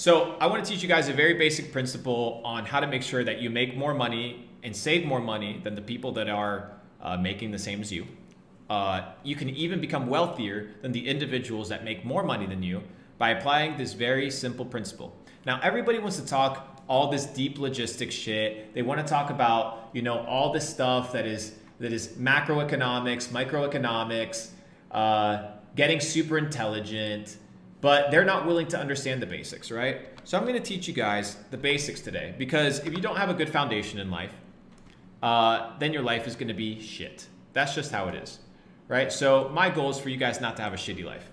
So I want to teach you guys a very basic principle on how to make sure that you make more money and save more money than the people that are making the same as you. You can even become wealthier than the individuals that make more money than you by applying this very simple principle. Now, everybody wants to talk all this deep logistics shit. They want to talk about, all this stuff that is macroeconomics, microeconomics, getting super intelligent, but they're not willing to understand the basics, right? So I'm going to teach you guys the basics today, because if you don't have a good foundation in life, then your life is going to be shit. That's just how it is, right? So my goal is for you guys not to have a shitty life.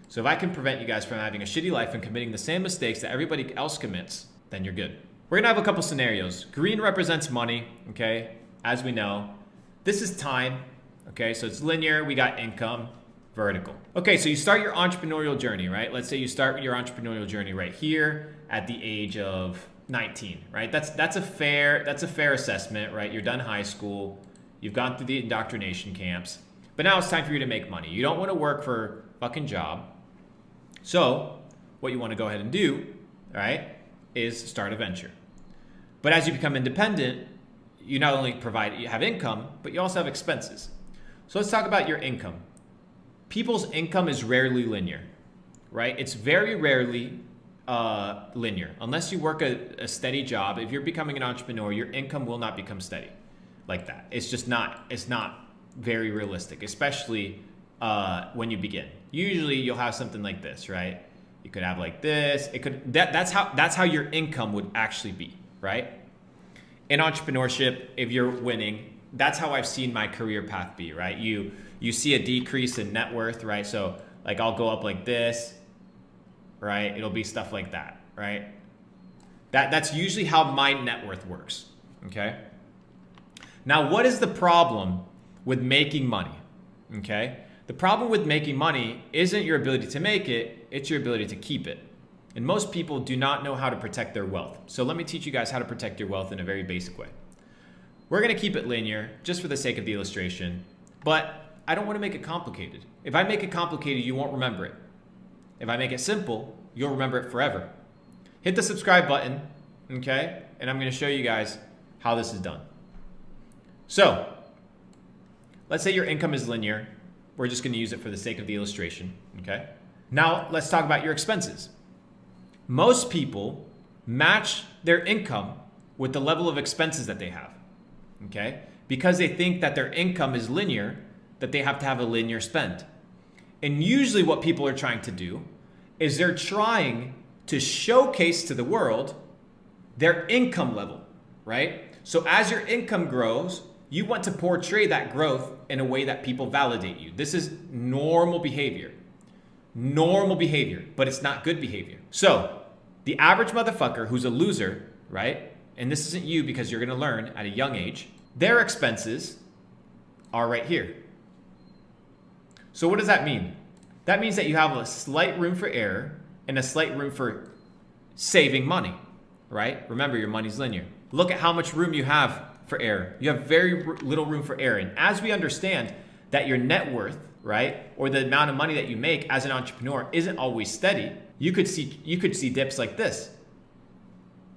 So if I can prevent you guys from having a shitty life and committing the same mistakes that everybody else commits, then you're good. We're going to have a couple scenarios. Green represents money, okay? As we know. This is time, okay? So it's linear. We got income. Vertical. Okay, so you start your entrepreneurial journey, right? Let's say you start your entrepreneurial journey right here at the age of 19, right? That's a fair assessment, right? You're done high school, you've gone through the indoctrination camps, but now it's time for you to make money. You don't want to work for a fucking job. So what you want to go ahead and do, right, is start a venture. But as you become independent, you not only you have income, but you also have expenses. So let's talk about your income. People's income is rarely linear, right? It's very rarely linear. Unless you work a steady job, if you're becoming an entrepreneur, your income will not become steady like that. It's not very realistic, especially when you begin. Usually you'll have something like this, right? You could have like this. That's how your income would actually be, right? In entrepreneurship, if you're winning, that's how I've seen my career path be, right? You see a decrease in net worth, right? So like I'll go up like this, right? It'll be stuff like that, right? That's usually how my net worth works, okay? Now, what is the problem with making money, okay? The problem with making money isn't your ability to make it, it's your ability to keep it. And most people do not know how to protect their wealth. So let me teach you guys how to protect your wealth in a very basic way. We're gonna keep it linear just for the sake of the illustration, but I don't want to make it complicated. If I make it complicated, you won't remember it. If I make it simple, you'll remember it forever. Hit the subscribe button, okay? And I'm going to show you guys how this is done. So, let's say your income is linear. We're just going to use it for the sake of the illustration, okay? Now, let's talk about your expenses. Most people match their income with the level of expenses that they have, okay? Because they think that their income is linear, that they have to have a linear spend. And usually what people are trying to do is they're trying to showcase to the world their income level, right? So as your income grows, you want to portray that growth in a way that people validate you. This is normal behavior. Normal behavior, but it's not good behavior. So the average motherfucker who's a loser, right? And this isn't you, because you're gonna learn at a young age, their expenses are right here. So what does that mean? That means that you have a slight room for error and a slight room for saving money, right? Remember, your money's linear. Look at how much room you have for error. You have very little room for error. And as we understand that your net worth, right, or the amount of money that you make as an entrepreneur isn't always steady, you could see dips like this,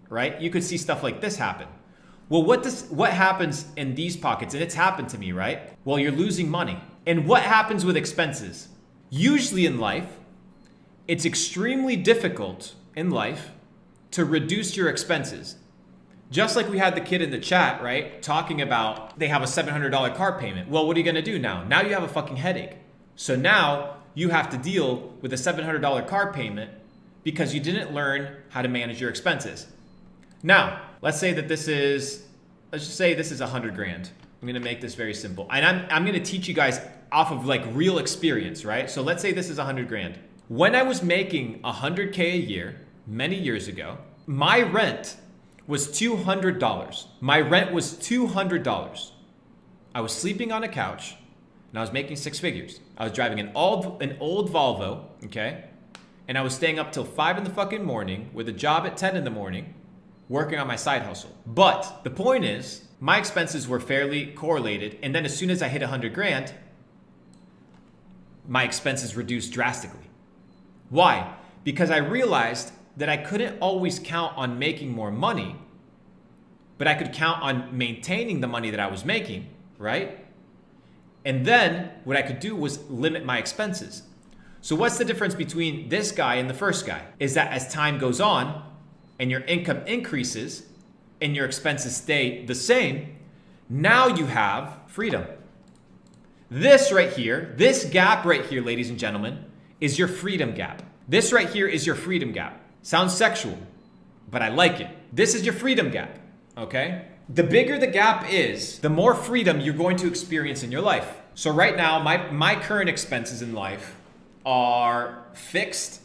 right? You could see stuff like this happen. Well, what happens in these pockets? And it's happened to me, right? Well, you're losing money. And what happens with expenses? Usually in life, it's extremely difficult in life to reduce your expenses. Just like we had the kid in the chat, right? Talking about they have a $700 car payment. Well, what are you gonna do now? Now you have a fucking headache. So now you have to deal with a $700 car payment because you didn't learn how to manage your expenses. Now, let's just say this is 100 grand. I'm gonna make this very simple. And I'm gonna teach you guys off of like real experience, right? So let's say this is 100 grand. When I was making 100K a year, many years ago, my rent was $200. My rent was $200. I was sleeping on a couch and I was making six figures. I was driving an old Volvo, okay? And I was staying up till 5 in the fucking morning with a job at 10 in the morning, working on my side hustle. But the point is, my expenses were fairly correlated. And then as soon as I hit 100 grand, my expenses reduced drastically. Why? Because I realized that I couldn't always count on making more money, but I could count on maintaining the money that I was making, right? And then what I could do was limit my expenses. So what's the difference between this guy and the first guy? Is that as time goes on and your income increases and your expenses stay the same, now you have freedom. This right here, this gap right here, ladies and gentlemen, is your freedom gap. This right here is your freedom gap. Sounds sexual, but I like it. This is your freedom gap, okay? The bigger the gap is, the more freedom you're going to experience in your life. So right now, my current expenses in life are fixed,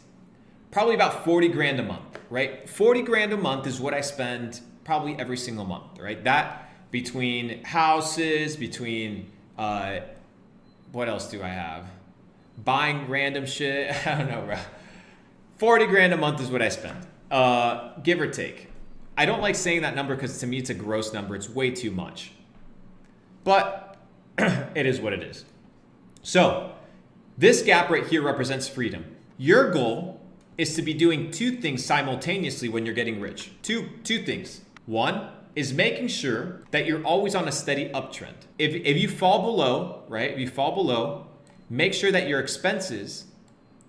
probably about 40 grand a month, right? 40 grand a month is what I spend probably every single month, right? That between houses, between, what else do I have? Buying random shit, I don't know, bro. 40 grand a month is what I spend, give or take. I don't like saying that number because to me it's a gross number. It's way too much. But it is what it is. So this gap right here represents freedom. Your goal is to be doing two things simultaneously when you're getting rich. Two things. One is making sure that you're always on a steady uptrend. If you fall below, right? If you fall below, make sure that your expenses,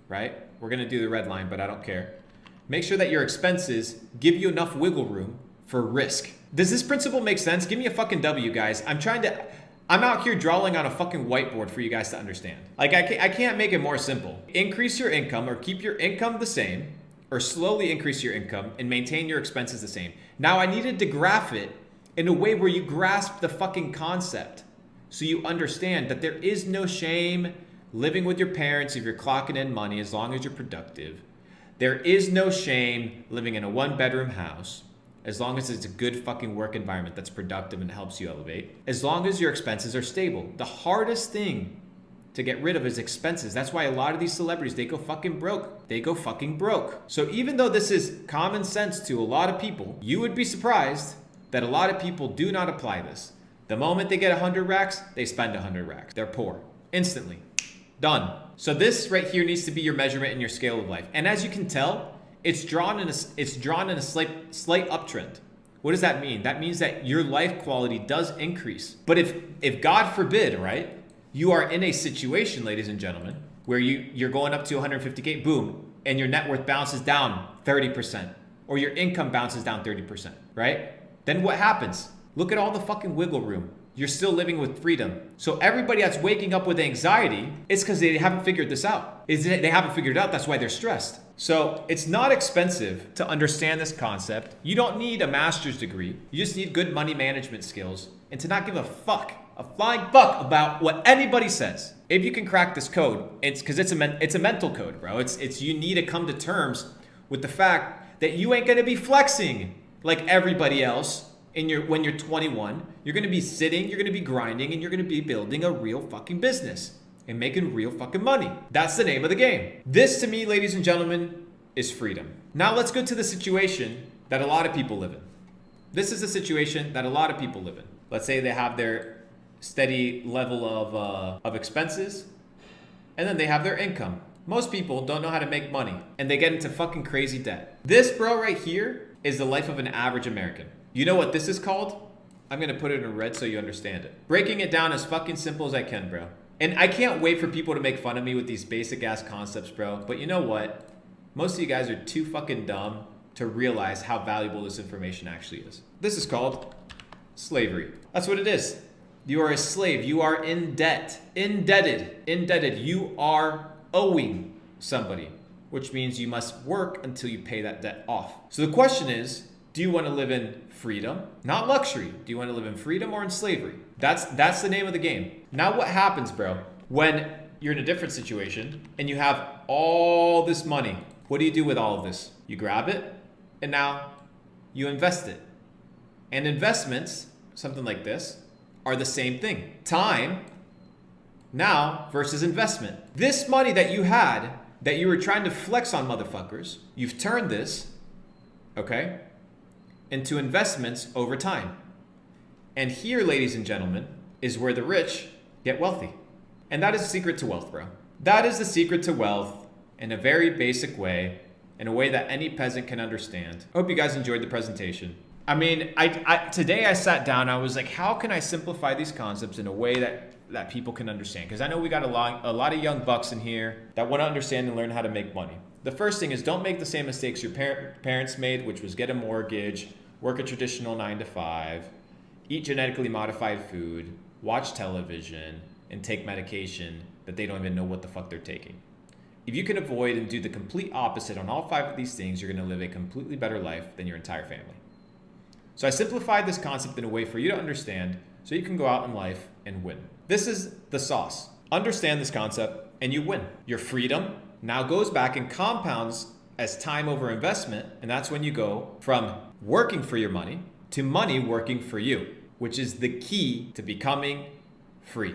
right? We're going to do the red line, but I don't care. Make sure that your expenses give you enough wiggle room for risk. Does this principle make sense? Give me a fucking W, guys. I'm out here drawing on a fucking whiteboard for you guys to understand. Like, I can't make it more simple. Increase your income or keep your income the same, or slowly increase your income and maintain your expenses the same. Now, I needed to graph it in a way where you grasp the fucking concept so you understand that there is no shame living with your parents if you're clocking in money as long as you're productive. There is no shame living in a one-bedroom house as long as it's a good fucking work environment that's productive and helps you elevate. As long as your expenses are stable. The hardest thing to get rid of is expenses. That's why a lot of these celebrities, they go fucking broke. They go fucking broke. So even though this is common sense to a lot of people, you would be surprised that a lot of people do not apply this. The moment they get 100 racks, they spend 100 racks. They're poor. Instantly. Done. So this right here needs to be your measurement in your scale of life. And as you can tell, it's drawn in a slight uptrend. What does that mean? That means that your life quality does increase. But if God forbid, right, you are in a situation, ladies and gentlemen, where you're going up to 150K, boom, and your net worth bounces down 30%, or your income bounces down 30%, right? Then what happens? Look at all the fucking wiggle room. You're still living with freedom. So everybody that's waking up with anxiety, it's because they haven't figured this out. They haven't figured it out, that's why they're stressed. So it's not expensive to understand this concept. You don't need a master's degree. You just need good money management skills and to not give a flying fuck about what anybody says. If you can crack this code, it's because it's a mental code, bro. It's you need to come to terms with the fact that you ain't gonna be flexing like everybody else when you're 21. You're gonna be sitting, you're gonna be grinding, and you're gonna be building a real fucking business and making real fucking money. That's the name of the game. This, to me, ladies and gentlemen, is freedom. Now let's go to the situation that a lot of people live in. This is a situation that a lot of people live in. Let's say they have their steady level of expenses, and then they have their income. Most people don't know how to make money, and they get into fucking crazy debt. This, bro, right here is the life of an average American. You know what this is called? I'm gonna put it in red so you understand it. Breaking it down as fucking simple as I can, bro. And I can't wait for people to make fun of me with these basic ass concepts, bro. But you know what? Most of you guys are too fucking dumb to realize how valuable this information actually is. This is called slavery. That's what it is. You are a slave. You are in debt. Indebted. You are owing somebody, which means you must work until you pay that debt off. So the question is, do you want to live in freedom? Not luxury. Do you want to live in freedom or in slavery? That's the name of the game. Now what happens, bro, when you're in a different situation and you have all this money? What do you do with all of this? You grab it and now you invest it. And investments, something like this, are the same thing. Time now versus investment. This money that you had, that you were trying to flex on motherfuckers, you've turned this, okay, into investments over time. And here, ladies and gentlemen, is where the rich get wealthy. And that is the secret to wealth, bro. That is the secret to wealth in a very basic way in a way that any peasant can understand. I hope you guys enjoyed the presentation. I mean, today I sat down, I was like, how can I simplify these concepts in a way that people can understand? Because I know we got a lot of young bucks in here that want to understand and learn how to make money. The first thing is, don't make the same mistakes your parents made, which was get a mortgage, work a traditional 9 to 5, eat genetically modified food, watch television, and take medication that they don't even know what the fuck they're taking. If you can avoid and do the complete opposite on all 5 of these things, you're going to live a completely better life than your entire family. So I simplified this concept in a way for you to understand so you can go out in life and win. This is the sauce. Understand this concept and you win. Your freedom now goes back and compounds as time over investment, and that's when you go from working for your money to money working for you, which is the key to becoming free.